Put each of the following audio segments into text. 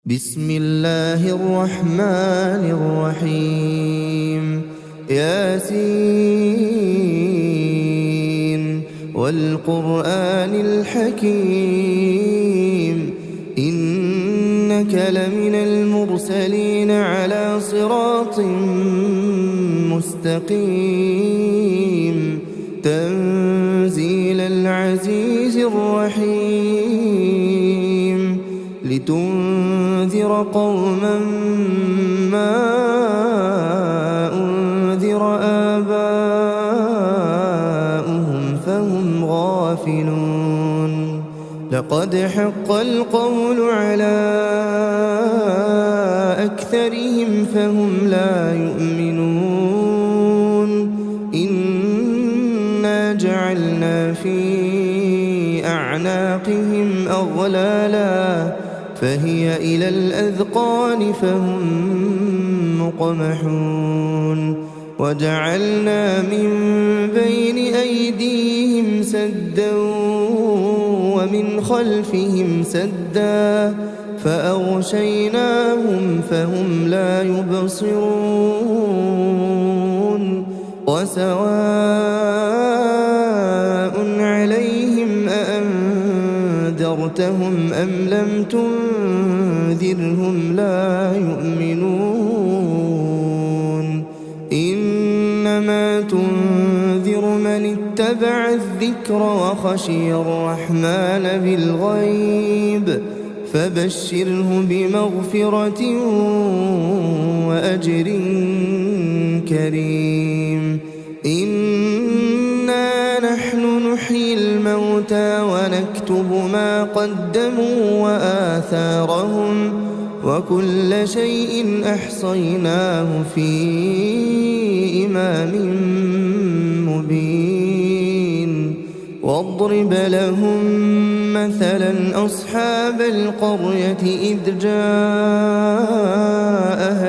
بسم الله الرحمن الرحيم ياسين والقرآن الحكيم إنك لمن المرسلين على صراط مستقيم تنزيل العزيز الرحيم لتنذر قوما ما أنذر آباؤهم فهم غافلون لقد حق القول على أكثرهم فهم لا يؤمنون إنا جعلنا في أعناقهم أغلالا فهي إلى الأذقان فهم مقمحون وجعلنا من بين أيديهم سدا ومن خلفهم سدا فأغشيناهم فهم لا يبصرون وسواء عليهم أأنذرتهم أم لم تنذرهم لا يؤمنون إنما تنذر من اتبع الذكر وخشي الرحمن بالغيب فبشره بمغفرة وأجر كريم إنا نحن نحيي الموتى ونكتب ما قدموا وآثارهم وكل شيء أحصيناه في إمام مبين واضرب لهم مثلا أصحاب القرية إذ جاءها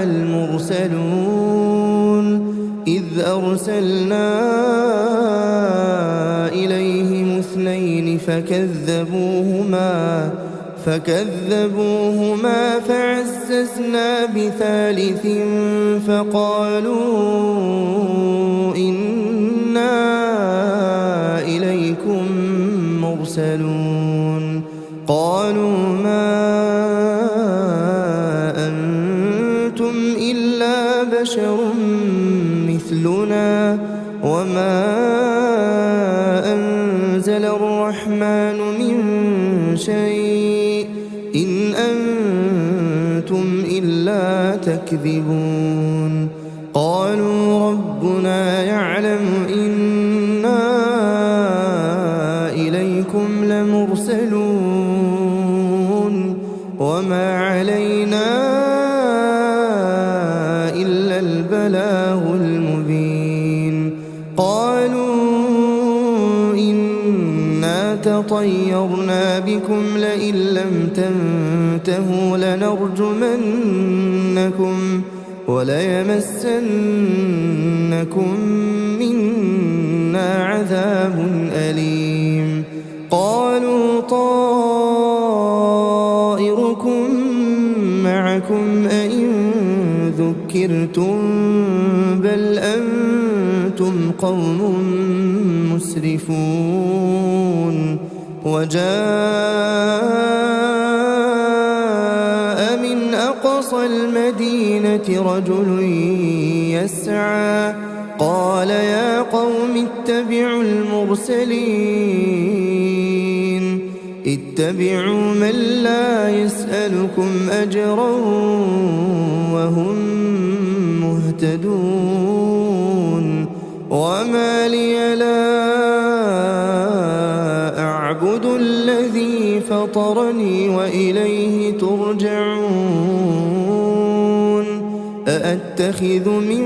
المرسلون إذ أرسلنا إليهم اثنين فكذبوهما فعززنا بثالث فقالوا إنا إليكم مرسلون قالوا ما أنتم إلا بشر مثلنا وما أنزل الرحمن من شيء إن أنتم إلا تكذبون قالوا ربنا يعلم إنا إليكم لمرسلون وما علينا إلا البلاغ المبين قالوا إنا تطيرنا بكم لئن لم تنتهوا لنرجمنكم وليمسنكم منا عذاب أليم قالوا طائركم معكم أئن ذكرتم بل أنتم قوم مسرفون وجاء من أقصى المدينة رجل يسعى قال يا قوم اتبعوا المرسلين اتبعوا من لا يسألكم أجرا وهم مهتدون وما لي لا أعبد الذي فطرني وإليه ترجعون أأتخذ من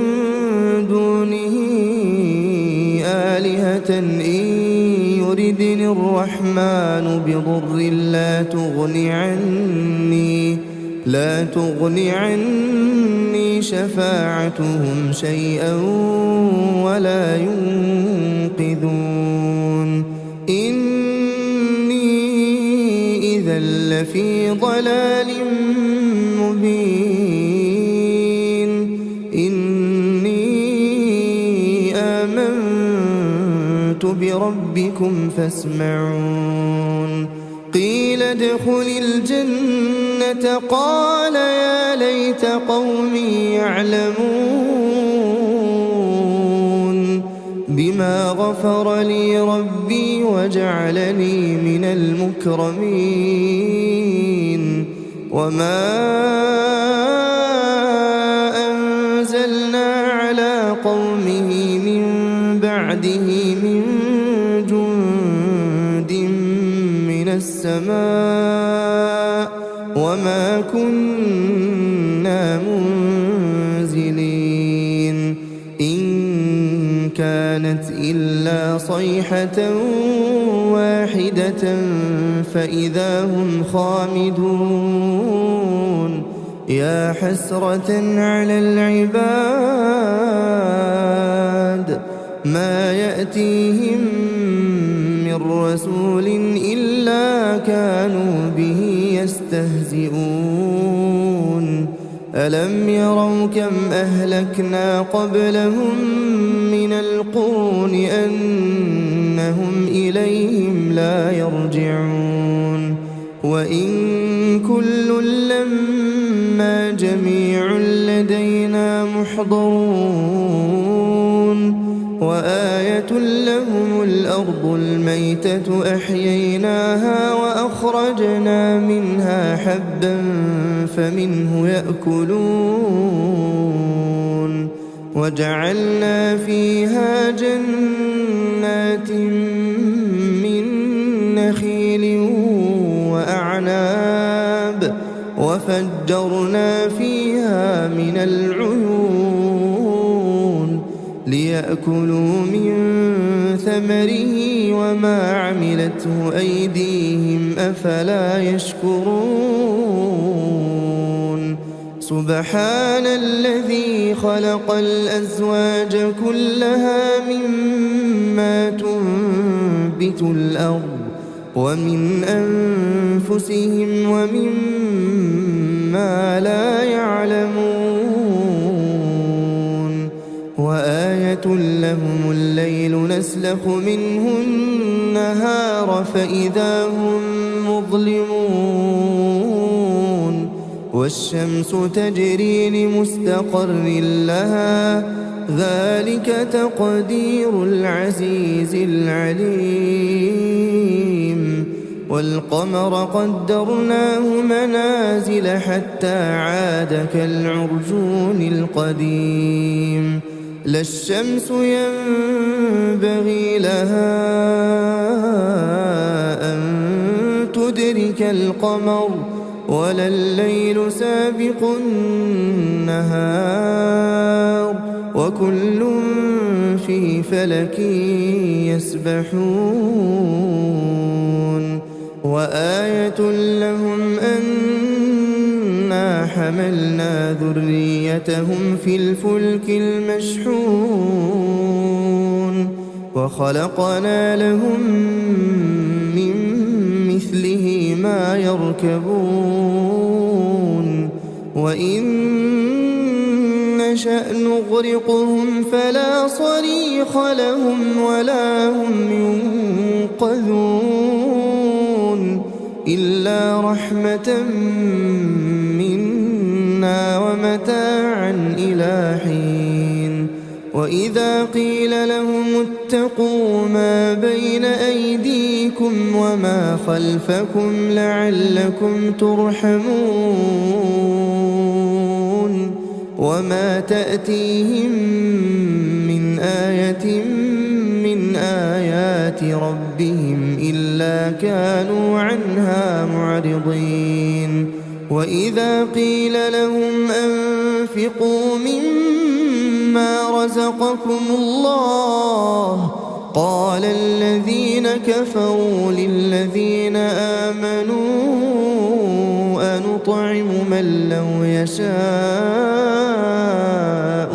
دونه آلهة إن يردني الرحمن بضر لا تغني عني شفاعتهم شيئا ولا ينقذون إني إذا لفي ضلال بربكم فاسمعون قيل ادخل الجنة قال يا ليت قومي يعلمون بما غفر لي ربي وجعلني من المكرمين وما أنزلنا على قومه من بعده من جند من السماء وما كنا منزلين إن كانت إلا صيحة واحدة فإذا هم خامدون يا حسرة على العباد ما يأتيهم من رسول إلا كانوا به يستهزئون ألم يروا كم أهلكنا قبلهم من القرون أنهم إليهم لا يرجعون وإن كل لما جميع لدينا محضرون وآية لهم الأرض الميتة أحييناها وأخرجنا منها حبا فمنه يأكلون وجعلنا فيها جنات من نخيل وأعناب وفجرنا فيها من العيون ليأكلوا من ثمره وما عملته أيديهم أفلا يشكرون سبحان الذي خلق الأزواج كلها مما تنبت الأرض ومن أنفسهم ومما لا يعلمون وآية لهم الليل نسلخ منه النهار فإذا هم مظلمون والشمس تجري لمستقر لها ذلك تقدير العزيز العليم والقمر قدرناه منازل حتى عاد كالعرجون القديم لا الشمس ينبغي لها أن تدرك القمر ولا الليل سابق النهار وكل في فلك يسبحون وآية لهم أنا حملنا ذريتهم في الفلك المشحون وخلقنا لهم من مثله ما يركبون وإن نشأ نغرقهم فلا صريخ لهم ولا هم ينقذون إلا رحمة منا ومتاعا إلى حين وإذا قيل لهم اتقوا ما بين أيديكم وما خلفكم لعلكم ترحمون وما تأتيهم من آية من آيات ربهم إلا كانوا عنها معرضين وإذا قيل لهم أنفقوا مما رزقكم الله قال الذين كفروا للذين آمنوا أنطعم من لو يشاء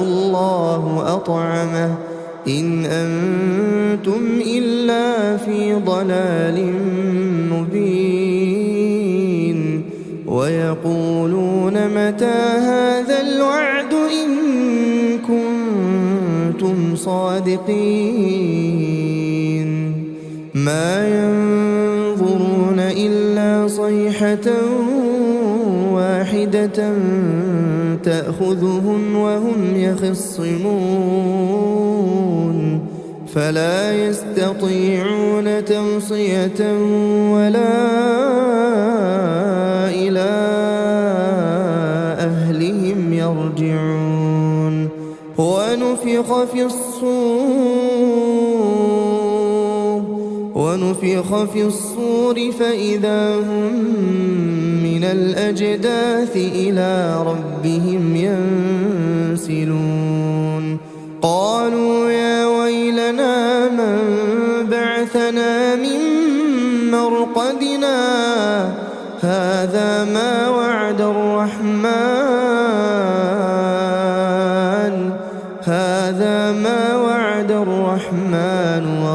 الله أطعمه إن أنتم إلا في ضلال مبين ويقولون متى هذا الوعد إن كنتم صادقين ما ينظرون إلا صيحة واحدة تأخذهم وهم يخصمون فلا يستطيعون توصية ولا إلى أهلهم يرجعون ونفخ في الصور فإذا هم من الأجداث إلى ربهم ينسلون قالوا يا ويلنا من بعثنا من مرقدنا هذا ما وعد الرحمن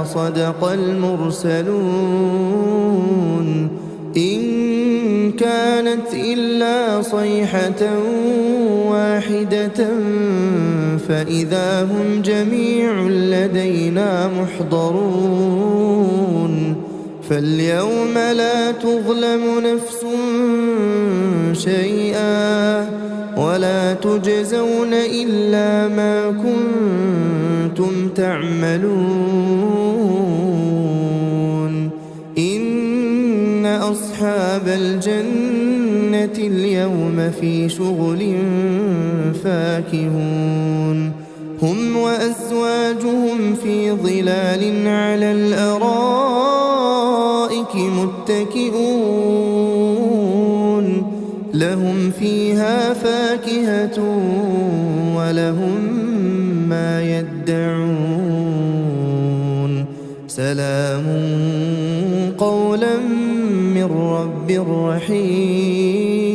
وصدق المرسلون إن كانت إلا صيحة واحدة فإذا هم جميع لدينا محضرون فاليوم لا تظلم نفس شيئا ولا تجزون إلا ما كنتم تعملون إن أصحاب الجنة اليوم في شغل فاكهون هم وأزواجهم في ظلال على الأرائك متكئون لهم فيها فاكهة ولهم ما يدعون سلام قولا من رب رحيم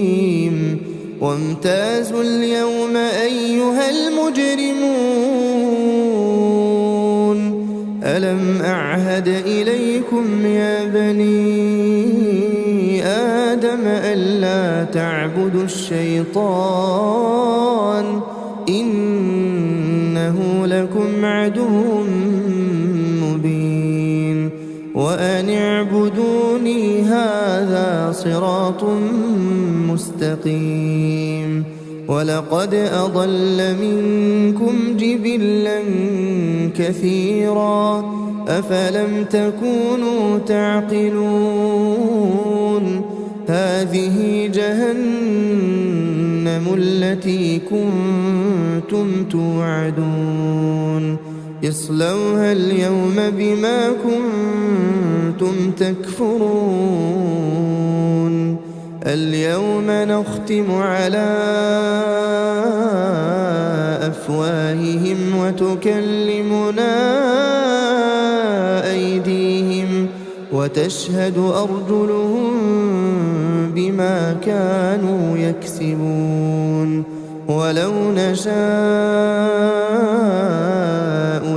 وامتازوا اليوم أيها المجرمون ألم أعهد إليكم يا بني آدم ألا تعبدوا الشيطان إنه لكم عدو مبين وأن اعبدوني هذا صراط مستقيم ولقد أضل منكم جبلا كثيرا أفلم تكونوا تعقلون هذه جهنم التي كنتم توعدون اصلوها اليوم بما كنتم تكفرون اليوم نختم على أفواههم وتكلمنا أيديهم وتشهد أرجلهم بما كانوا يكسبون ولو نشاء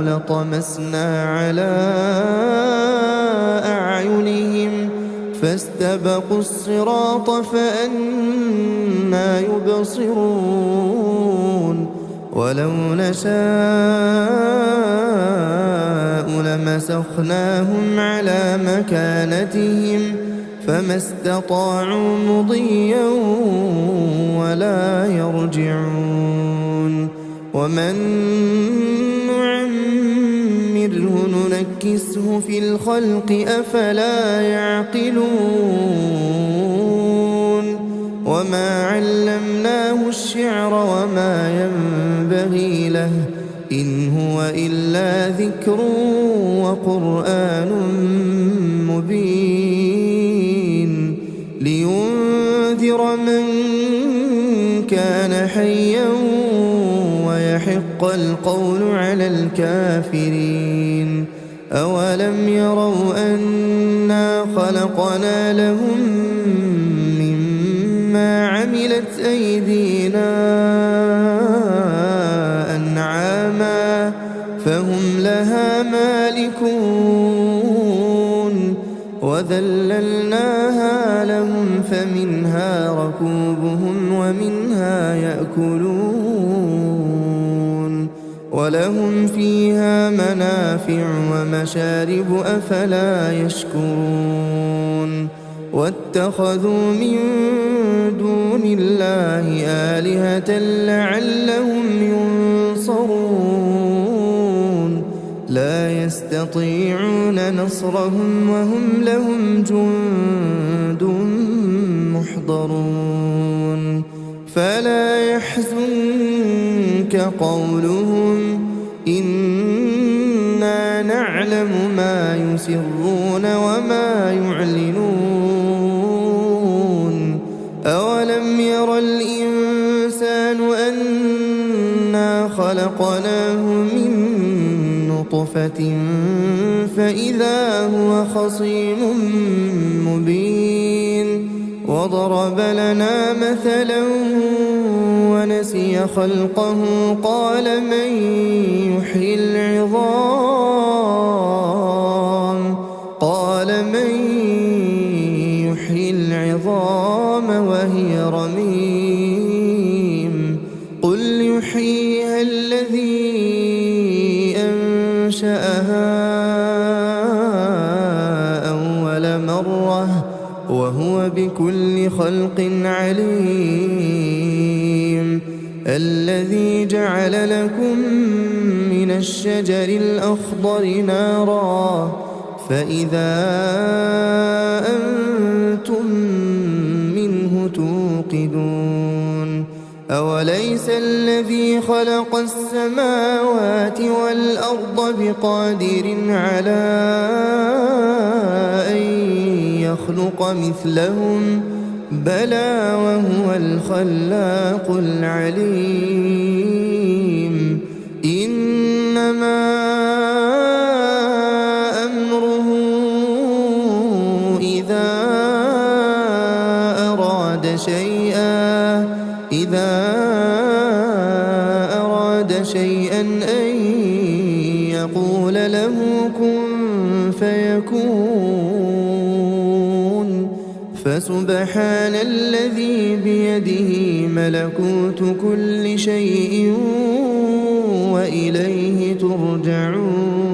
لطمسنا على أعينهم فاستبقوا الصراط فأنى يبصرون ولو نشاء لمسخناهم على مكانتهم فما استطاعوا مضيا ولا يرجعون ومن نعمره ننكسه في الخلق أفلا يعقلون وما علمناه الشعر وما ينبغي له إن هو إلا ذكر وقرآن مبين لينذر من كان حيا ويحق القول على الكافرين أولم يروا أنا خلقنا لهم مما عملت أيدينا أنعاما فهم لها مالكون وذللناها لهم فمنها ركوبهم ومنها يأكلون ولهم فيها منافع ومشارب أفلا يشكرون واتخذوا من دون الله آلهة لعلهم ينصرون لا يستطيعون نصرهم وهم لهم جند محضرون فلا يحزنك قولهم إنا نعلم ما يسرون وما يعلنون أولم ير الإنسان أنا خلقناه من نطفة فإذا هو خصيم مبين وضرب لنا مثلا ونسي خلقه قال من يحيي العظام وهي رميم قل يحييها الذي أنشأها أول مرة وهو بكل خلق عليم الذي جعل لكم من الشجر الأخضر نارا فإذا أنتم منه توقدون أوليس الذي خلق السماوات والأرض بقادر على أن يخلق مثلهم بلى وهو الخلاق العليم إنما أمره إذا أراد شيئا أن يقول له كن فيكون فسبحان الذي بيده ملكوت كل شيء وإليه ترجعون